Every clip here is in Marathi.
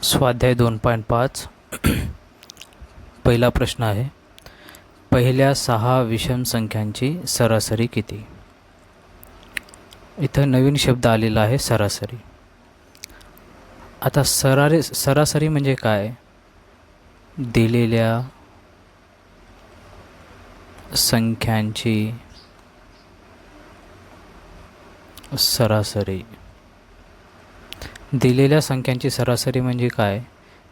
स्वाध्याय 2.5 पहिला प्रश्न आहे, पहिल्या 6 विषम संख्यांची सरासरी किती? इथं नवीन शब्द आलेला आहे सरासरी. आता सरासरी म्हणजे काय? दिलेल्या संख्यांची सरासरी. दिलेल्या संख्यांची सरासरी म्हणजे काय?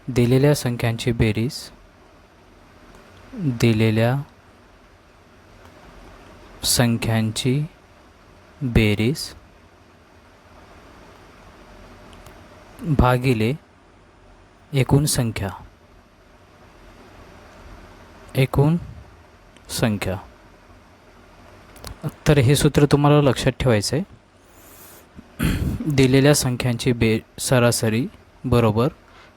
दिलेल्या संख्यांची बेरीज, दिलेल्या संख्यांची बेरीज भागिले एकूण संख्या. एकूण संख्या. तर हे सूत्र तुम्हाला लक्षात ठेवायचं आहे. दिलेल्या संख्यांची सरासरी बरोबर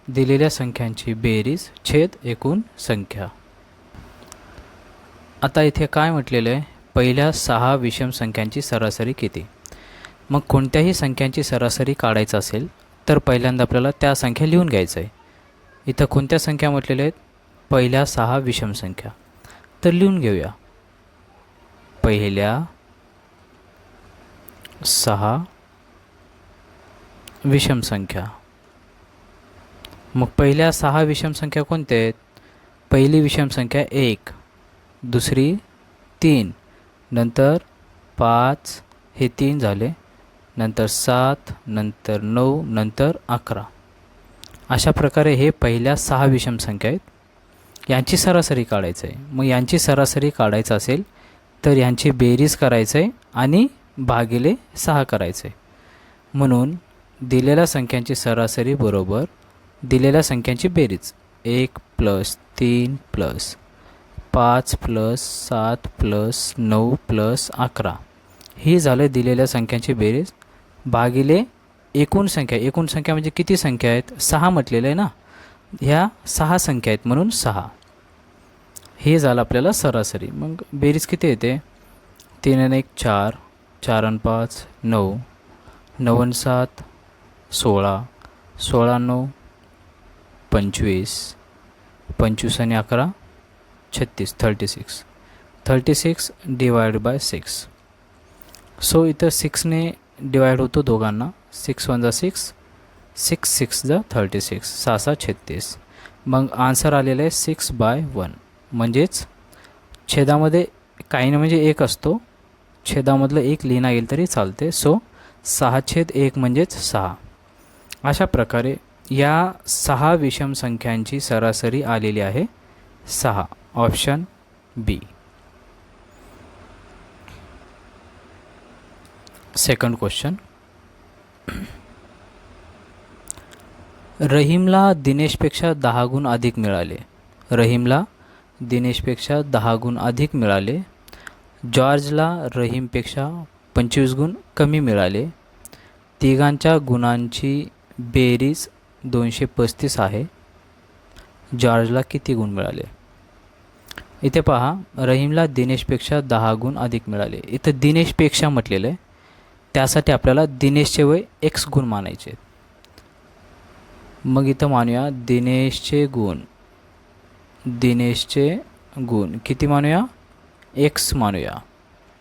दिलेल्या संख्यांची बेरीज छेद एकूण संख्या. आता इथे काय म्हटलेलं आहे? पहिल्या 6 विषम संख्यांची सरासरी किती? मग कोणत्याही संख्यांची सरासरी काढायचं असेल तर पहिल्यांदा आपल्याला त्या संख्या लिहून घ्यायचं आहे. इथं कोणत्या संख्या म्हटलेल्या आहेत? पहिल्या 6 विषम संख्या. तर लिहून घेऊया. पहिल्या 6 विषम संख्या. मग पहिल्या 6 विषम संख्या कोणत्या आहेत? पहिली विषम संख्या 1, दुसरी 3, नंतर 5, हे 3 झाले, नंतर 7, नंतर 9, नंतर 11. अशा प्रकारे हे पहिल्या 6 विषम संख्या आहेत. यांची सरासरी काढायचं आहे. मग यांची सरासरी काढायचं असेल तर यांची बेरीज करायचं आहे आणि भागिले 6 करायचं आहे. म्हणून दिलेल्या संख्यांची सरासरी बरोबर दिलेल्या संख्यांची बेरीज 1 + 3 + 5 + 7 + 9 + 11 ही झालं दिलेल्या संख्यांची बेरीज भागिले एकूण संख्या. एकूण संख्या म्हणजे किती संख्या आहेत? 6 म्हटलेलं आहे ना. ह्या 6 संख्या आहेत म्हणून 6. हे झालं आपल्याला सरासरी. मग बेरीज किती येते? 3 आणि 1 4, 4 आणि 5 9, 9 आणि 7 16, 16 आणि 9 25, 25 आणि 11 36, 36. 36 / 6. सो इथं 6ने डिवाइड होतो दोघांना. 6 1 = 6, 6 6 = 36, 6 6 36. मग आन्सर आलेलं आहे 6/1. म्हणजेच छेदामध्ये काही ना म्हणजे 1 असतो. छेदामधलं 1 लिहिणं येईल तरी चालते. सो 6/1 म्हणजेच 6. अशा प्रकारे या 6 विषम संख्यांची सरासरी आलेली आहे 6. Option B. Second question. रहीमला दिनेशपेक्षा 10 गुण अधिक मिळाले. रहीमला दिनेशपेक्षा 10 गुण अधिक मिळाले. जॉर्जला रहीमपेक्षा 25 गुण कमी मिळाले. तिघांच्या गुणांची बेरीज 235 आहे. जॉर्जला किती गुण मिळाले? इथे पहा, रहीमला दिनेशपेक्षा 10 गुण अधिक मिळाले. इथं दिनेशपेक्षा म्हटलेलं आहे. त्यासाठी आपल्याला दिनेशचे वय x गुण मानायचे. मग इथं मानूया दिनेशचे गुण. दिनेशचे गुण किती मानूया? x मानूया.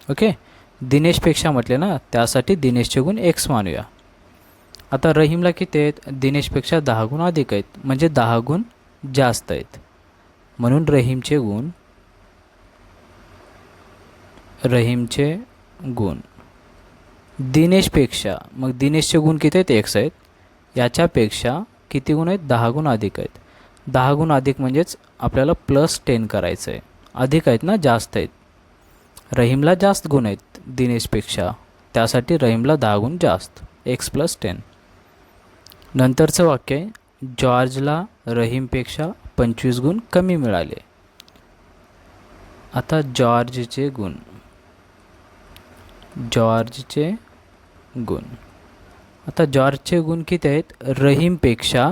ओके. दिनेशपेक्षा म्हटले ना, त्यासाठी दिनेशचे गुण x मानूया. आता रहीमला किती आहेत? दिनेशपेक्षा 10 गुण अधिक आहेत, म्हणजे 10 गुण जास्त आहेत. म्हणून रहीमचे गुण दिनेशपेक्षा, मग दिनेशचे गुण किती आहेत? x आहेत. याच्यापेक्षा किती गुण आहेत? 10 गुण अधिक आहेत. 10 गुण अधिक म्हणजेच आपल्याला +10 करायचं आहे. अधिक आहेत ना, जास्त आहेत. रहीमला जास्त गुण आहेत दिनेशपेक्षा, त्यासाठी रहीमला 10 गुण जास्त, x + 10. नंतरचं वाक्य आहे, जॉर्जला रहीमपेक्षा 25 गुण कमी मिळाले. आता जॉर्जचे गुण. आता जॉर्जचे गुण किती आहेत? रहीमपेक्षा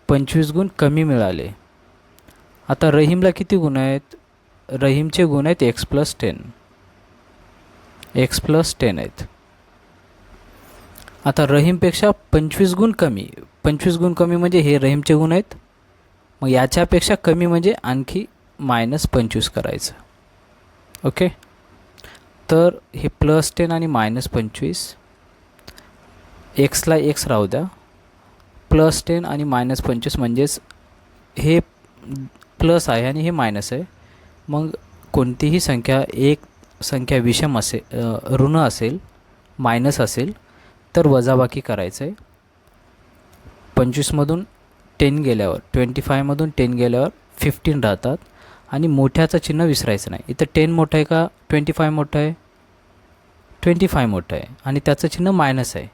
25 गुण कमी मिळाले. आता रहीमला किती गुण आहेत? रहीमचे गुण आहेत x + 10. x + 10 आहेत. आता रहीमपेक्षा 25 गुण कमी, 25 गुण कमी म्हणजे हे रहीमचे गुण आहेत. मग याच्यापेक्षा कमी म्हणजे आणखी -25 करायचं. ओके, तर हे +10 आणि -25, एक्सला एक्स राहू द्या. +10 आणि -25 म्हणजेच हे प्लस आहे आणि हे मायनस आहे. मग कोणतीही संख्या एक संख्या विषम असेल, ऋण असेल, मायनस असेल तर वजाबाकी करायचं आहे. 25मधून 10 गेल्यावर, 25मधून 10 गेल्यावर 15 राहतात आणि मोठ्याचं चिन्ह विसरायचं नाही. इथं 10 मोठं आहे का 25 मोठं आहे? 25 मोठं आहे आणि त्याचं चिन्ह मायनस आहे.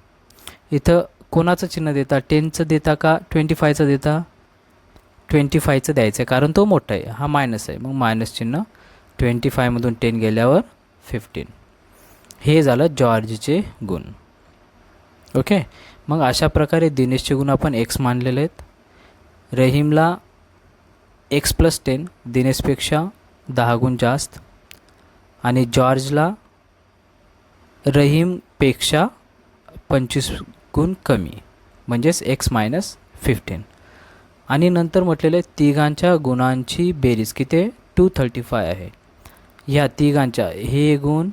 इथं कोणाचं चिन्ह देता? 10चं देता का 25चं देता? 25चं द्यायचं आहे कारण तो मोठा आहे, हा मायनस आहे. मग मायनस चिन्ह, 25मधून 10 गेल्यावर 15. हे झालं जॉर्जचे गुण. ओके, मग अशा प्रकारे दिनेशचे गुण आपण एक्स मानलेले आहेत. रहीमला x+10, दिनेशपेक्षा 10 गुण जास्त, आणि जॉर्जला रहीमपेक्षा 25 गुण कमी म्हणजेच x-15. आणि नंतर म्हटलेले तिघांच्या गुणांची बेरीज किती? 235 आहे. ह्या तिघांच्या हे गुण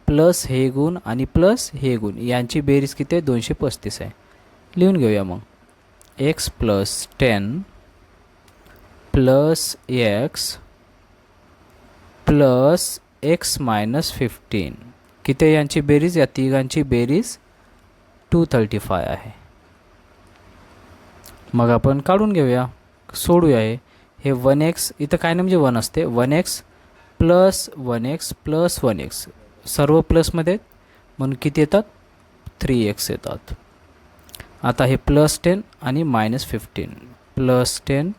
प्लस हे गुण आणि प्लस हे गुण यांची बेरीज किती? 235 आहे. लिहून घेऊया मग. x+10 plus x plus x-15 किती यांची बेरीज? या तिघांची बेरीज 235 आहे. मग आपण काढून घेऊया, सोडूया. हे 1x इथं काय नाही म्हणजे 1 असते. 1x plus 1x plus 1x सर्व प्लसमध्ये म्हणून किती येतात? 3x येतात. आता हे +10 आणि -15, +10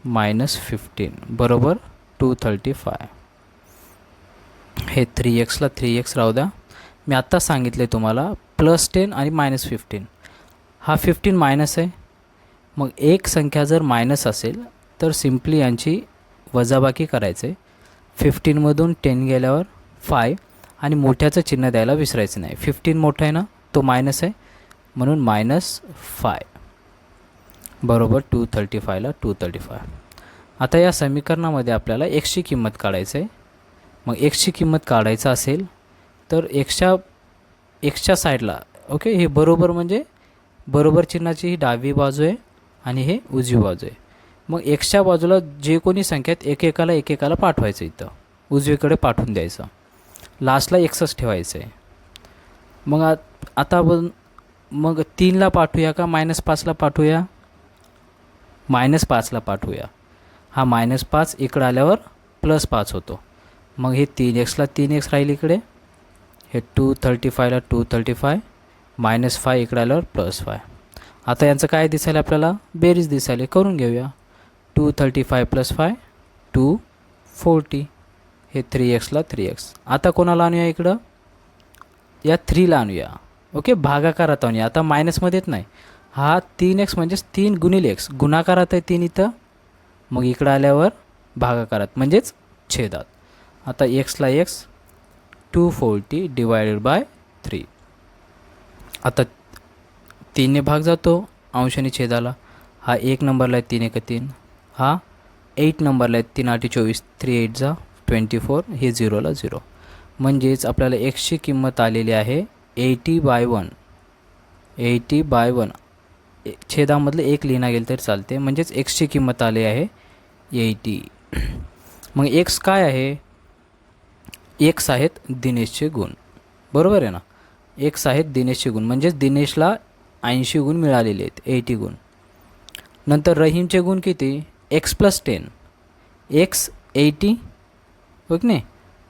-15 बरोबर 235. हे 3xला 3x राहू द्या. मी आत्ता सांगितले तुम्हाला +10 आणि -15, हा 15 मायनस आहे. मग एक संख्या जर मायनस असेल तर सिम्पली यांची वजाबाकी करायचे. 15मधून 10 गेल्यावर 5 आणि मोठ्याचं चिन्ह द्यायला विसरायचं नाही. 15 मोठा आहे ना, तो मायनस आहे म्हणून -5 बरोबर 235ला 235. आता या समीकरणामध्ये आपल्याला एक्सची किंमत काढायचं आहे. मग एक्सची किंमत काढायचं असेल तर एक्सच्या साईडला, ओके, हे बरोबर म्हणजे बरोबर चिन्हाची ही डावी बाजू आहे आणि हे उजवी बाजू आहे. मग एक्सच्या बाजूला जे कोणी संख्यात एकेकाला पाठवायचं, इथं उजवीकडे पाठवून द्यायचं. लास्टला एक्सच ठेवायचं आहे. मग आता आपण मग 3ला पाठवूया का -5ला पाठवूया? -5ला पाठवूया. हा -5 इकडं आल्यावर +5 होतो. मग हे 3xला 3x राहील इकडे, हे 235ला 235, -5 इकडे आल्यावर +5. आता यांचं काय दिसायला आपल्याला? बेरीज दिसायला. करून घेऊया. 235 + 5 240, हे 3xला 3x. आता कोणाला आणूया इकडं? या 3ला आणूया. ओके, भागाकारात आणूया. आता मायनसमध्ये येत नाही. हा 3x म्हणजेच 3 × x, गुणाकारात आहे 3 इथं. मग इकडं आल्यावर भागाकारात म्हणजेच छेदात. आता xला x 240 / 3. आता 3ने भाग जातो अंशाने छेदाला. हा 1 नंबरला आहे 3 × 3, हा 8 नंबरला आहे 3 × 8 = 24, 3 × 8 = 24, हे 0ला 0. म्हणजेच आपल्याला एक्सची किंमत आलेली आहे 80/1. 80/1 छेदामधलं 1 लिहिणं गेलं तरी चालते. म्हणजेच एक्सची किंमत आली आहे 80. मग एक्स काय आहे? एक्स आहेत दिनेशचे गुण, बरोबर आहे ना. एक्स आहेत दिनेशचे गुण म्हणजेच दिनेशला 80 गुण मिळालेले आहेत, 80 गुण. नंतर रहीमचे गुण किती? x+10, x 80, हो की नाही.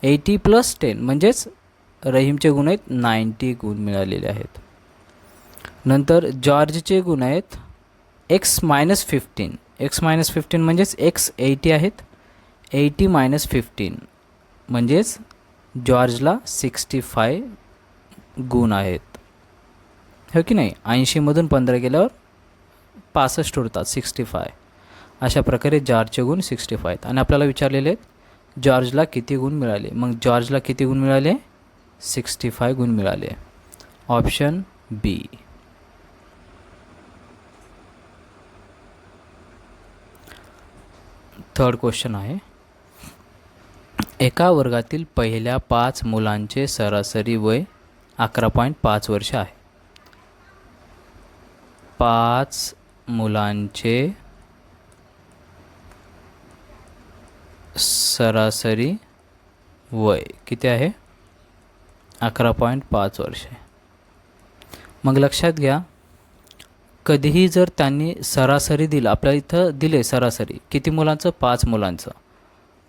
80 + 10 म्हणजेच रहीमचे गुण आहेत 90 गुण मिळालेले आहेत. नंतर जॉर्जचे गुण आहेत x-15. x-15 म्हणजेच x 80 आहेत, 80 - 15 म्हणजेच जॉर्जला 65 गुण आहेत, हो की नाही. 80मधून 15 गेल्यावर 65 उरतात, 65. अशा प्रकारे जॉर्जचे गुण 65 आहेत. आणि आपल्याला विचारलेले आहेत जॉर्जला किती गुण मिळाले. मग जॉर्जला किती गुण मिळाले? 65 गुण मिळाले. ऑप्शन बी. थर्ड क्वेश्चन आहे, एका वर्गातील पहिल्या 5 मुलांचे सरासरी वय 11.5 वर्ष आहे. 5 मुलांचे सरासरी वय किती आहे? 11.5 वर्ष. मग लक्षात घ्या, कधीही जर त्यांनी सरासरी दिलं, आपल्या इथं दिले सरासरी किती मुलांचं? 5 मुलांचं.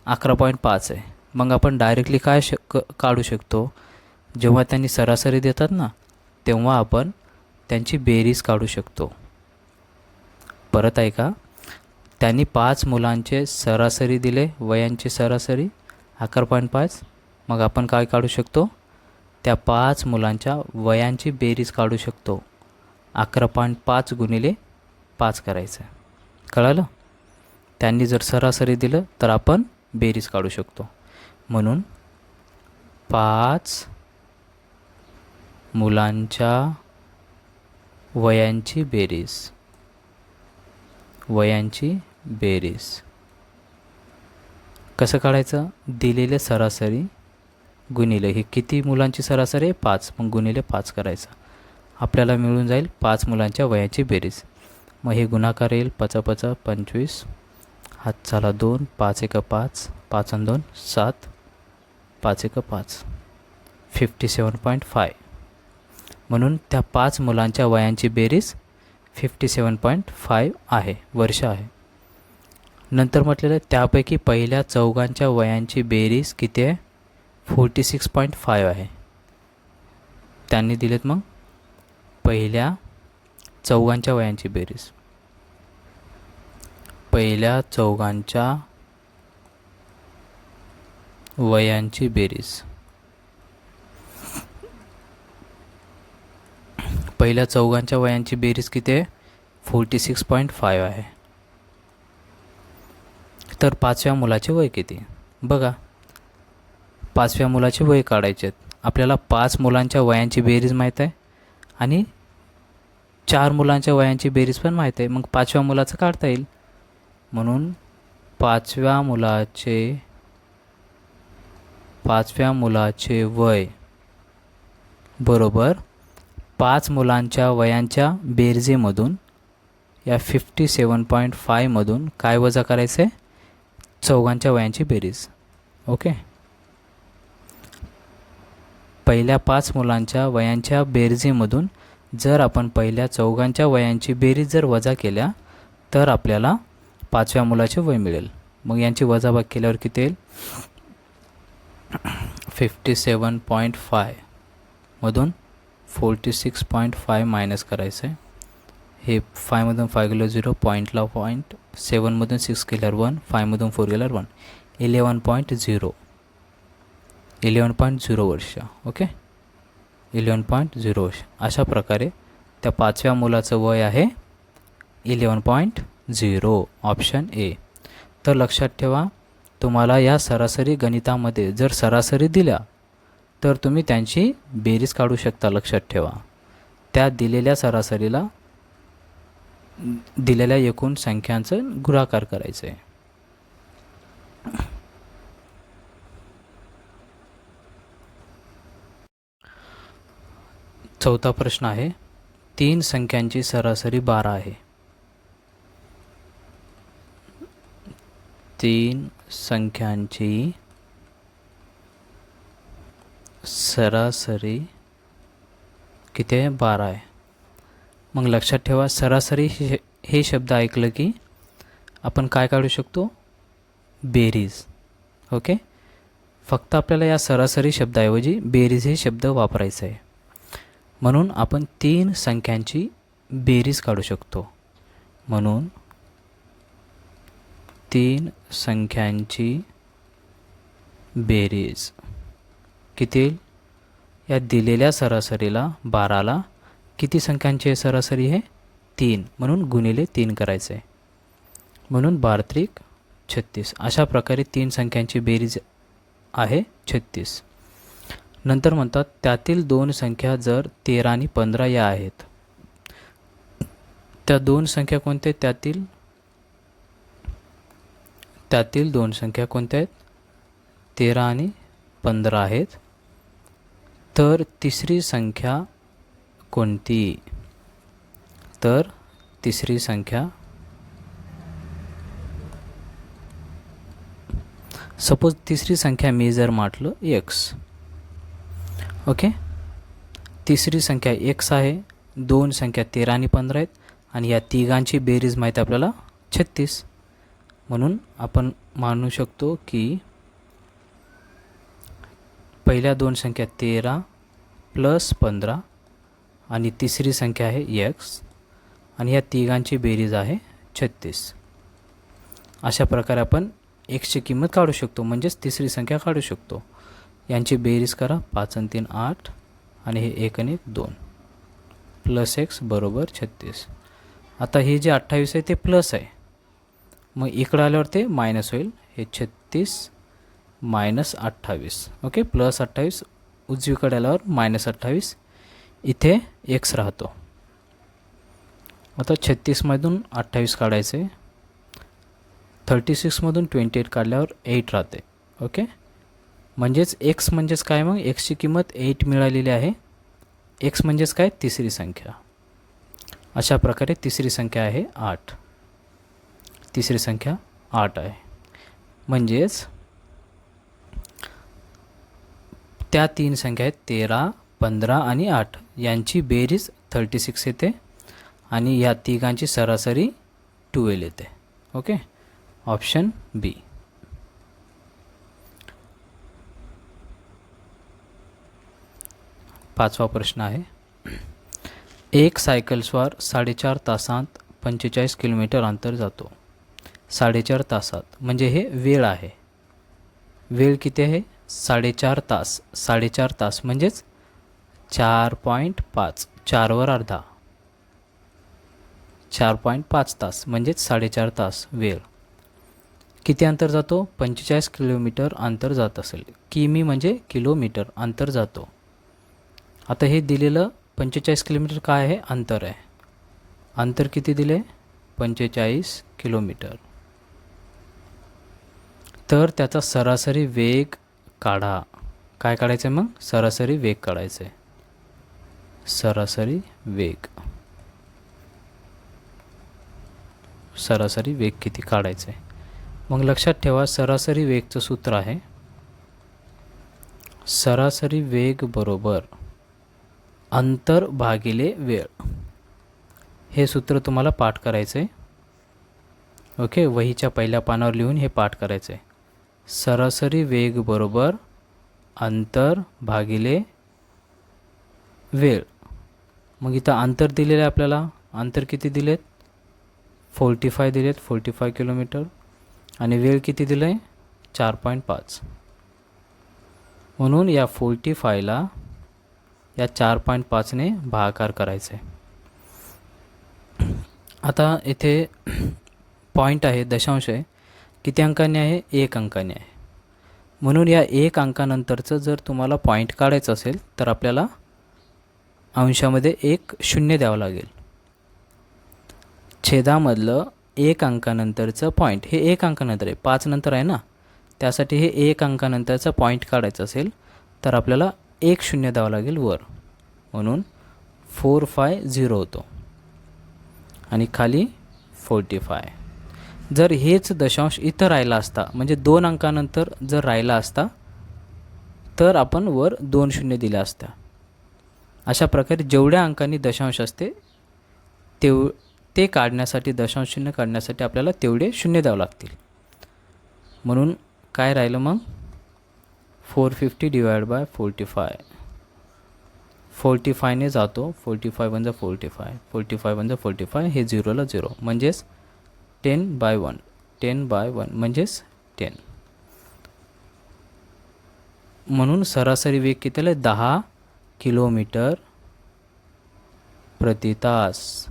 11.5 आहे. मग आपण डायरेक्टली काय काढू शकतो? जेव्हा त्यांनी सरासरी देतात ना, तेव्हा आपण त्यांची बेरीज काढू शकतो. परत ऐका, त्यांनी 5 मुलांचे सरासरी दिले, वयांची सरासरी 11.5. मग आपण काय काढू शकतो? त्या 5 मुलांच्या वयांची बेरीज काढू शकतो. 11.5 गुणिले 5 करायचं. कळालं? त्यांनी जर सरासरी दिलं तर आपण बेरीज काढू शकतो. म्हणून 5 मुलांच्या वयांची बेरीज कसं काढायचं? दिलेले सरासरी गुणिले हे किती मुलांची सरासरी आहे? 5. मग गुणिले 5 करायचं. आपल्याला मिळून जाईल 5 मुलांच्या वयांची बेरीज. मग हे गुणाकार येईल. 5 5 25, हात झाला 2, 5 1 5, 5 2 7, 5 1 5, 57.5. म्हणून त्या 5 मुलांच्या वयांची बेरीज 57.5 आहे, वर्ष आहे. नंतर म्हटलेलं त्यापैकी पहिल्या चौघांच्या वयांची बेरीज किती आहे? 46.5 आहे. त्यांनी दिलेत मग पहिल्या चौघांच्या वयांची बेरीज. पहिल्या चौघांच्या वयांची बेरीज. पहिल्या चौघांच्या वयांची बेरीज किती आहे? 46.5 आहे. तर 5व्या मुलाचे वय किती? बघा, 5व्या मुलाचे वय काढायचे आहेत. आपल्याला 5 मुलांच्या वयांची बेरीज माहीत आहे आणि 4 मुलांच्या वयांची बेरीज पण माहीत आहे. मग 5व्या मुलाचं काढता येईल. म्हणून 5व्या मुलाचे वय बरोबर 5 मुलांच्या वयांच्या बेरजेमधून या 57.5 मधून काय वजा करायचं आहे? चौघांच्या वयांची बेरीज. ओके. पहिल्या 5 मुलांच्या वयांच्या बेरजेमधून जर आपण पहिल्या चौघांच्या वयांची बेरीज जर वजा केल्या तर आपल्याला 5व्या मुलाचे वय मिळेल. मग यांची वजाबाकी केल्यावर किती येईल? 57.5 मधून 46.5 मायनस करायचं आहे. हे 5 मधून 5 गेलं 0, पॉईंटला पॉईंट, 7 मधून 6 गेल्यावर 1, 5 मधून 4 गेल्यावर 1, 11.0 वर्ष. ओके, 11.0 वर्ष. अशा प्रकारे त्या 5व्या मुलाचं वय आहे 11.0, ऑप्शन ए. तर लक्षात ठेवा, तुम्हाला या सरासरी गणितामध्ये जर सरासरी दिल्या तर तुम्ही त्यांची बेरीज काढू शकता. लक्षात ठेवा, त्या दिलेल्या सरासरीला दिलेल्या एकूण संख्यांचं गुणाकार करायचं आहे. चौथा प्रश्न आहे, 3 संख्यांची सरासरी 12 आहे. 3 संख्यांची सरासरी किती आहे? 12 आहे. मग लक्षात ठेवा, सरासरी हे शब्द ऐकलं की आपण काय काढू शकतो? बेरीज. ओके, फक्त आपल्याला या सरासरी शब्दाऐवजी बेरीज हे शब्द वापरायचा आहे. म्हणून आपण 3 संख्यांची बेरीज काढू शकतो. म्हणून 3 संख्यांची बेरीज किती? या दिलेल्या सरासरीला 12ला किती संख्यांची सरासरी आहे? 3, म्हणून गुणिले 3 करायचं आहे. म्हणून 12 त्रिक 36. अशा प्रकारे 3 संख्यांची बेरीज आहे 36. नंतर म्हणतात त्यातील दोन संख्या जर 13 आणि 15 या आहेत. त्या दोन संख्या कोणत्या आहेत? त्यातील दोन संख्या कोणत्या आहेत? 13 आणि 15 आहेत. तर तिसरी संख्या कोणती? तर तिसरी संख्या, सपोज तिसरी संख्या मी जर म्हटलं x, ओके, तिसरी संख्या x आहे, दोन संख्या 13 आणि 15 आहेत आणि या तिघांची बेरीज माहिती आपल्याला 36. म्हणून आपण मानू शकतो की पहिल्या दोन संख्या 13 प्लस 15 आणि तिसरी संख्या आहे x आणि या तिघांची बेरीज आहे 36. अशा प्रकारे आपण x ची किंमत काढू शकतो, म्हणजेच तिसरी संख्या काढू शकतो. यांची बेरीज करा, 5 आणि 3 8 आणि हे 1 आणि 1 2 प्लस x बरोबर 36. आता हे जे 28 आहे ते प्लस आहे, मग इकडं आल्यावर ते मायनस होईल. हे 36 मायनस 28, ओके, प्लस 28 उजवीकडे आल्यावर मायनस 28, इथे x राहतो. आता 36मधून 28 काढायचे, 36मधून 28 काढल्यावर 8 राहते, ओके. म्हणजेच x म्हणजेच काय? मग xची किंमत 8 मिळालेली आहे. x म्हणजेच काय? तिसरी संख्या. अशा प्रकारे तिसरी संख्या आहे 8. तिसरी संख्या 8 आहे. म्हणजेच त्या तीन संख्या आहेत 13, 15 आणि 8 यांची बेरीज 36 येते आणि या तिघांची सरासरी 12 येते, ओके. ऑप्शन बी. पाचवा प्रश्न आहे, एक सायकलस्वार 4.5 तासांत 45 किलोमीटर अंतर जातो. 4.5 तासात म्हणजे हे वेळ आहे. वेळ किती आहे? 4.5 तास. 4.5 तास म्हणजेच 4.5, 4 वर अर्धा, 4.5 तास म्हणजेच 4.5 तास वेळ. किती अंतर जातो? 45 किलोमीटर अंतर जात असेल. किमी म्हणजे किलोमीटर, अंतर जातो. आता हे दिलेलं 45 किलोमीटर काय आहे? अंतर आहे. अंतर किती दिले? 45 किलोमीटर. तर त्याचा सरासरी वेग काढा. काय काढायचं आहे मग? सरासरी वेग काढायचं आहे. सरासरी वेग, सरासरी वेग किती काढायचं आहे? मग लक्षात ठेवा, सरासरी वेगचं सूत्र आहे सरासरी वेग बरोबर अंतर भागिले वेळ. हे सूत्र तुम्हाला पाठ करायचं आहे, ओके. वहीच्या पहिल्या पानावर लिहून हे पाठ करायचं आहे. सरासरी वेग बरोबर अंतर भागिले वेळ. मग इथं अंतर दिलेलं आहे आपल्याला. अंतर किती दिलेत? 45 दिलेत, 45 किलोमीटर. आणि वेळ किती दिलं आहे? 4.5. म्हणून या 45ला या 4.5ने भागाकार करायचं आहे. आता इथे पॉईंट आहे, दशांश आहे. किती अंकाने आहे? 1 अंकाने आहे. म्हणून या 1 अंकानंतरचं जर तुम्हाला पॉईंट काढायचं असेल तर आपल्याला अंशामध्ये 1 शून्य द्यावं लागेल. छेदामधलं 1 अंकानंतरचं पॉईंट हे 1 अंकानंतर आहे, 5 नंतर आहे ना. त्यासाठी हे 1 अंकानंतरचा पॉईंट काढायचं असेल तर आपल्याला 1 शून्य द्यावं लागेल वर. म्हणून 450 होतो आणि खाली 45. जर हेच दशांश इथं राहिला असता, म्हणजे 2 अंकानंतर जर राहिला असता तर आपण वर 2 शून्य दिल्या असत्या. अशा प्रकारे जेवढ्या अंकांनी दशांश असते ते काढण्यासाठी, दशांश शून्य काढण्यासाठी आपल्याला तेवढे शून्य द्यावं लागतील. म्हणून काय राहिलं मग? 450 डिवाइड बाय 45. 45ने जातो, 45 × 45, 45 × 45 हे 0ला 0 म्हणजेच 10/1, 10/1 म्हणजेच 10. म्हणून सरासरी वेग किती आहे? 10 किलोमीटर प्रति तास.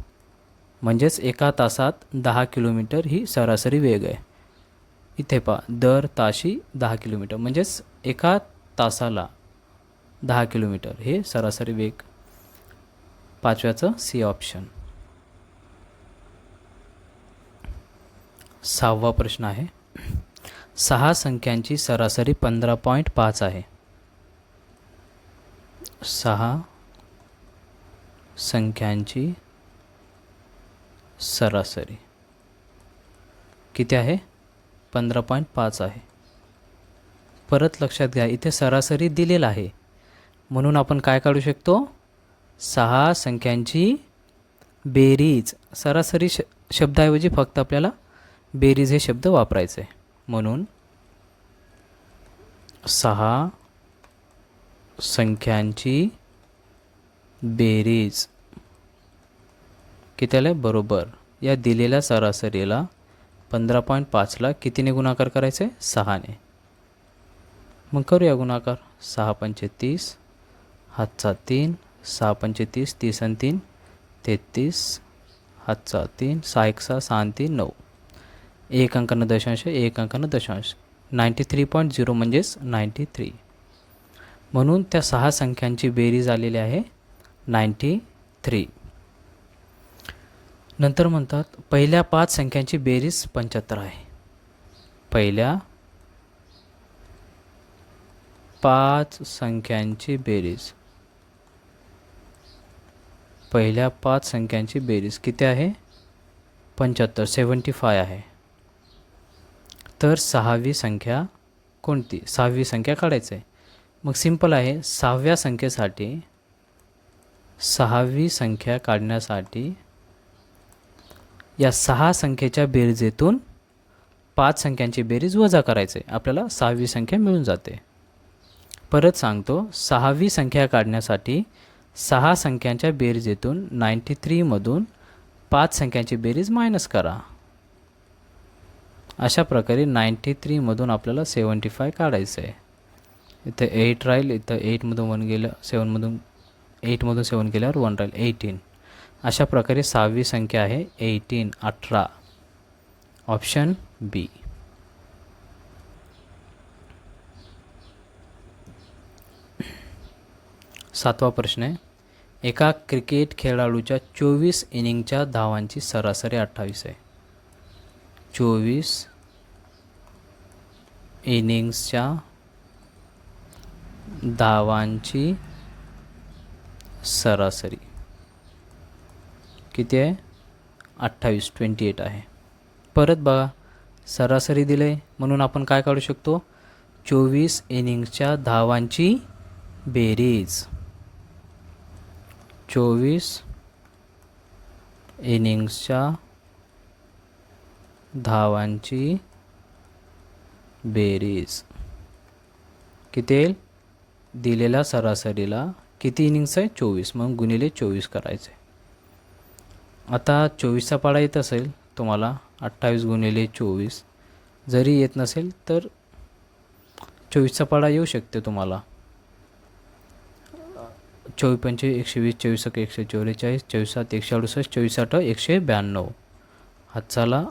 म्हणजेच एका तासात 10 किलोमीटर ही सरासरी वेग आहे. इथे पहा, दर ताशी 10 किलोमीटर म्हणजेच एका तासाला 10 किलोमीटर हे सरासरी वेग. 5व्याचं सी ऑप्शन. 6वा प्रश्न आहे. 6 संख्यांची सरासरी 15.5 आहे. 6 संख्यांची सरासरी किती आहे? 15.5 आहे. परत लक्षात घ्या, इथे सरासरी दिलेला आहे म्हणून आपण काय काढू शकतो? 6 संख्यांची बेरीज. सरासरी शब्दाऐवजी फक्त आपल्याला बेरीज हे शब्द वापरायचे आहे. म्हणून 6 संख्यांची बेरीज किती आले? बरोबर. या दिलेल्या सरासरीला 15.5ला कितीने गुणाकार करायचे? 6ने. मग करूया गुणाकार. 6 पंचे 30, हातचा 3, 6 पंचे 30, 30 आणि 3 33, हातचा 3, 6 1 6, 6 आणि 3 9. 1 अंकानं दशांश, 1 अंकानं दशांश. 93.0 म्हणजेच 93. म्हणून त्या 6 संख्यांची बेरीज आलेली आहे 93. नंतर म्हणतात पहिल्या 5 संख्यांची बेरीज 75 आहे. पहिल्या 5 संख्यांची बेरीज. पहिल्या 5 संख्यांची बेरीज किती आहे? 75, 75 आहे. तर 6वी संख्या कोणती? 6वी संख्या काढायची आहे. मग सिंपल आहे. 6व्या संख्येसाठी 6वी संख्या काढण्यासाठी या 6 संख्येच्या बेरजेतून 5 संख्यांची बेरीज वजा करायचे, आपल्याला 6वी संख्या मिळून जाते. परत सांगतो, 6वी संख्या काढण्यासाठी 6 संख्यांच्या बेरजेतून 93 मधून 5 संख्यांची बेरीज मायनस करा. अशा प्रकारे 93 मधून आपल्याला 75 काढायचं आहे. इथं 8 राहील, इथं 8 मधून 1 गेलं, 7 मधून 8 मधून 7 गेल्यावर 1 राहील, 18. अशा प्रकारे 6वी संख्या आहे 18. ऑप्शन बी. 7वा प्रश्न आहे. एका क्रिकेट खेळाडूच्या 24 इनिंगच्या धावांची सरासरी 28 आहे. 24 इनिंग्सच्या धावांची सरासरी किती आहे? 28 आहे. परत बघा, सरासरी दिलं आहे म्हणून आपण काय काढू शकतो? 24 इनिंग्सच्या धावांची बेरीज. 24 इनिंग्सच्या धावांची बेरीज किती येईल? दिलेल्या सरासरीला किती इनिंग्स आहे? 24. मग गुणिले 24 करायचे. आता 24चा पाढा येत असेल तुम्हाला, 28 गुणिले 24. जरी येत नसेल तर 24चा पाढा येऊ शकते तुम्हाला. 24 पंचे 120, 24 1 144, 24 7 168, 24 8 192. हातचाला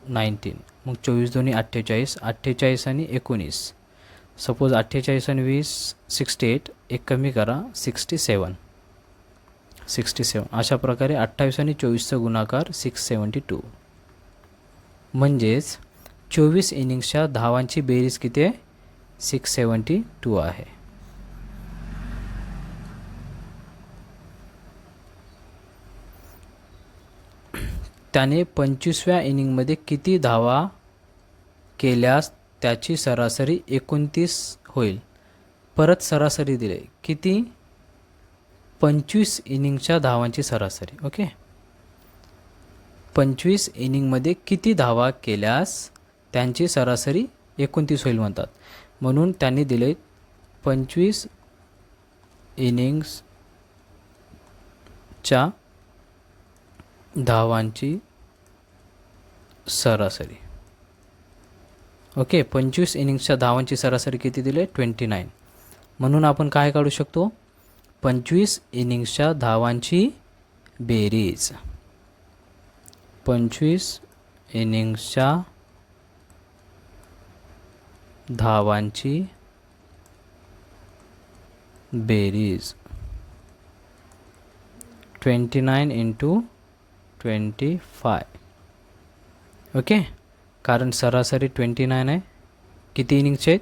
19. मग 24 दोन्ही 48, 48 आणि 19. सपोज 48 आणि 20 68, एक कमी करा 67. अशा प्रकारे 28 आणि 24चा गुणाकार 672. म्हणजेच 24 इनिंग्सच्या धावांची बेरीज किती आहे? 672 आहे. त्याने 25व्या इनिंगमध्ये किती धावा केल्यास त्याची सरासरी 29 होईल? परत सरासरी दिले किती? 25 इनिंगच्या धावांची सरासरी. ओके, 25 इनिंगमध्ये किती धावा केल्यास त्यांची सरासरी 29 होईल म्हणतात. म्हणून त्यांनी दिले 25 इनिंग्सच्या धावांची सरासरी. ओके, 25 इनिंग्सच्या धावांची सरासरी किती दिले? 29. म्हणून आपण काय काढू शकतो? 25 इनिंग्सच्या धावांची बेरीज. 25 इनिंग्सच्या धावांची बेरीज 29 इंटू 25. ओके, कारण सरासरी 29 आहे. किती इनिंगचे आहेत?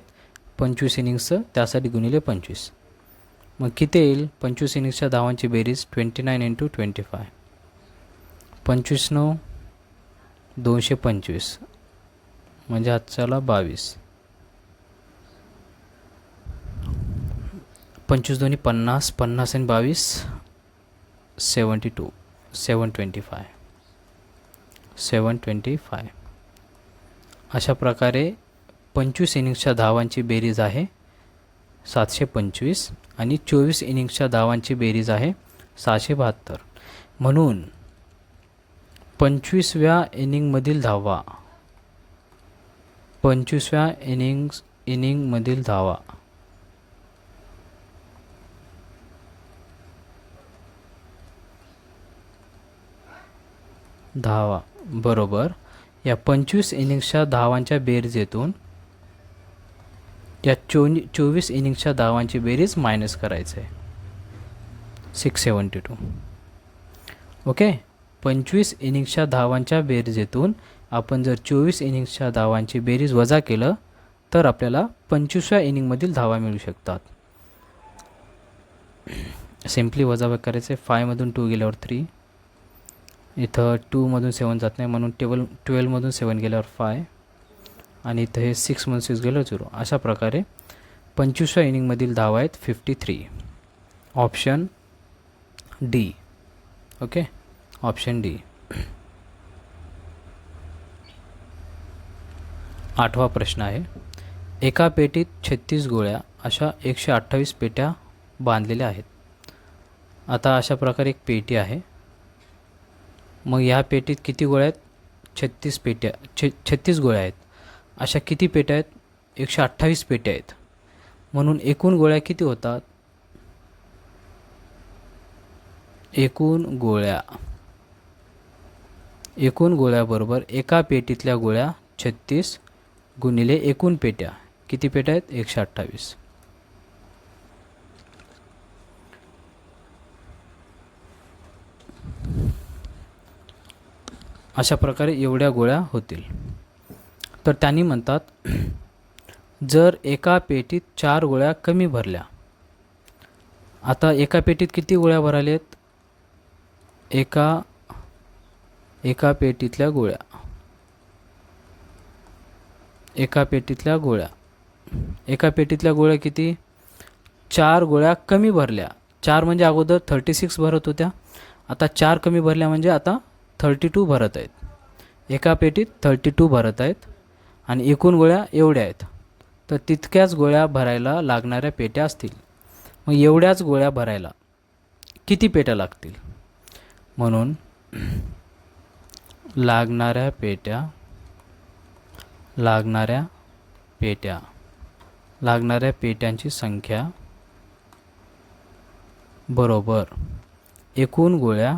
25 इनिंग्सचं, त्यासाठी गुणिले 25. मग किती येईल? 25 इनिंग्सच्या धावांची बेरीज 29 इंटू 25. 25 9 225, म्हणजे आजच्याला 22. 25 दोन्ही 50, 50 आणि 22 72, 725. अशा प्रकारे 25 इनिंग्सच्या धावांची बेरीज आहे 725 आणि 24 इनिंग्सच्या धावांची बेरीज आहे 672. म्हणून 25व्या इनिंगमधील धावा, 25व्या इनिंगमधील धावा बरोबर या 25 इनिंग्सच्या धावांच्या बेरीजेतून या 24 इनिंग्सच्या धावांची बेरीज मायनस करायचं आहे 672. ओके, 25 इनिंग्सच्या धावांच्या बेरीजेतून आपण जर 24 इनिंग्सच्या धावांची बेरीज वजा केलं तर आपल्याला 25व्या इनिंगमधील धावा मिळू शकतात. सिम्पली वजा करायचे. 5 मधून 2 गेल्यावर 3, इथं 2 मधून 7 जात नाही म्हणून 12 मधून 7 गेल्यावर 5, आणि इथं हे 6 मधून 6 गेल्यावर 0. अशा प्रकारे 25व्या इनिंगमधील धावा आहेत 53. Option D. Okay, option D. 8वा प्रश्न आहे. एका पेटीत 36 गोळ्या अशा 128 पेट्या बांधलेल्या आहेत. आता अशा प्रकारे एक पेटी आहे. मग ह्या पेटीत किती गोळ्या आहेत? 36 गोळ्या आहेत. अशा किती पेट्या आहेत? 128 पेट्या आहेत. म्हणून एकूण गोळ्या किती होतात? एकूण गोळ्या बरोबर एका पेटीतल्या गोळ्या 36 गुणिले एकूण पेट्या. किती पेट्या आहेत? 128. अशा प्रकारे एवढ्या गोळ्या होतील. तर त्यांनी म्हणतात जर एका पेटीत 4 गोळ्या कमी भरल्या. आता एका पेटीत किती गोळ्या भरायला आहेत? एका पेटीतल्या गोळ्या एका पेटीतल्या गोळ्या किती? 4 गोळ्या कमी भरल्या. 4 म्हणजे अगोदर 36 भरत होत्या, आता 4 कमी भरल्या म्हणजे आता 32 भरत आहेत. एका पेटीत 32 भरत आहेत आणि एकूण गोळ्या एवढ्या आहेत. तर तितक्याच गोळ्या भरायला लागणाऱ्या पेट्या असतील. मग एवढ्याच गोळ्या भरायला किती पेट्या लागतील? म्हणून लागणाऱ्या पेट्यांची संख्या बरोबर एकूण गोळ्या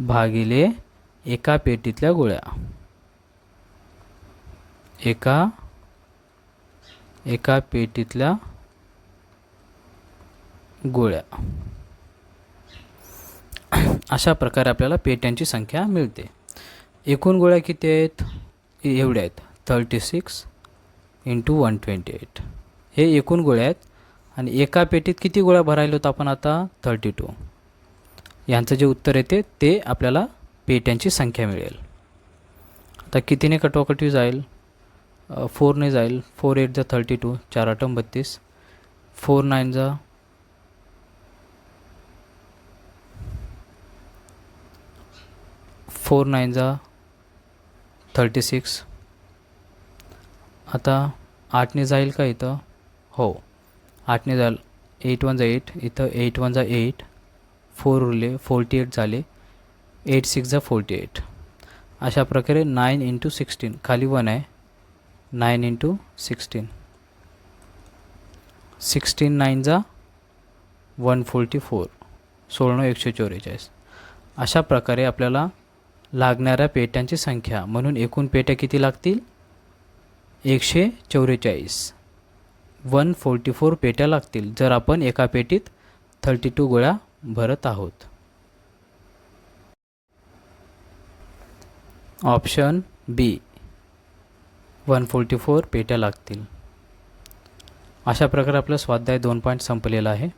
भागिले एका पेटीतल्या गोळ्या. एका पेटीतल्या गोळ्या. अशा प्रकारे आपल्याला पेट्यांची संख्या मिळते. एकूण गोळ्या किती आहेत? एवढ्या आहेत 36 इंटू 128. हे एकूण गोळ्या आहेत. आणि एका पेटीत किती गोळ्या भरायला होतं आपण आता? 32. यांचं जे उत्तर येते ते आपल्याला पेट्यांची संख्या मिळेल. आता कितीने कटोकटी जाईल? 4ने जाईल. 4 8 जा 32, 4 8 32, 4 9 जा 36. आता 8ने जाईल का इथं? हो, 8ने जाईल. 8 1 जा 8, इथं 8 1 जा 8, 4 उरले, 48 झाले. 8 6 जा 48. अशा प्रकारे 9 इंटू 16, खाली 1 आहे, 9 इंटू 16, 16 9 जा 144, 16 144. अशा प्रकारे आपल्याला लागणाऱ्या पेट्यांची संख्या, म्हणून एकूण पेट्या किती लागतील? 144 144 पेट्या लागतील जर आपण एका पेटीत 32 गोळ्या भरत आहोत. ऑप्शन बी 144 पेट्या लागतील. अशा प्रकारे आपलं स्वाध्याय 2 पॉईंट संपलेला आहे.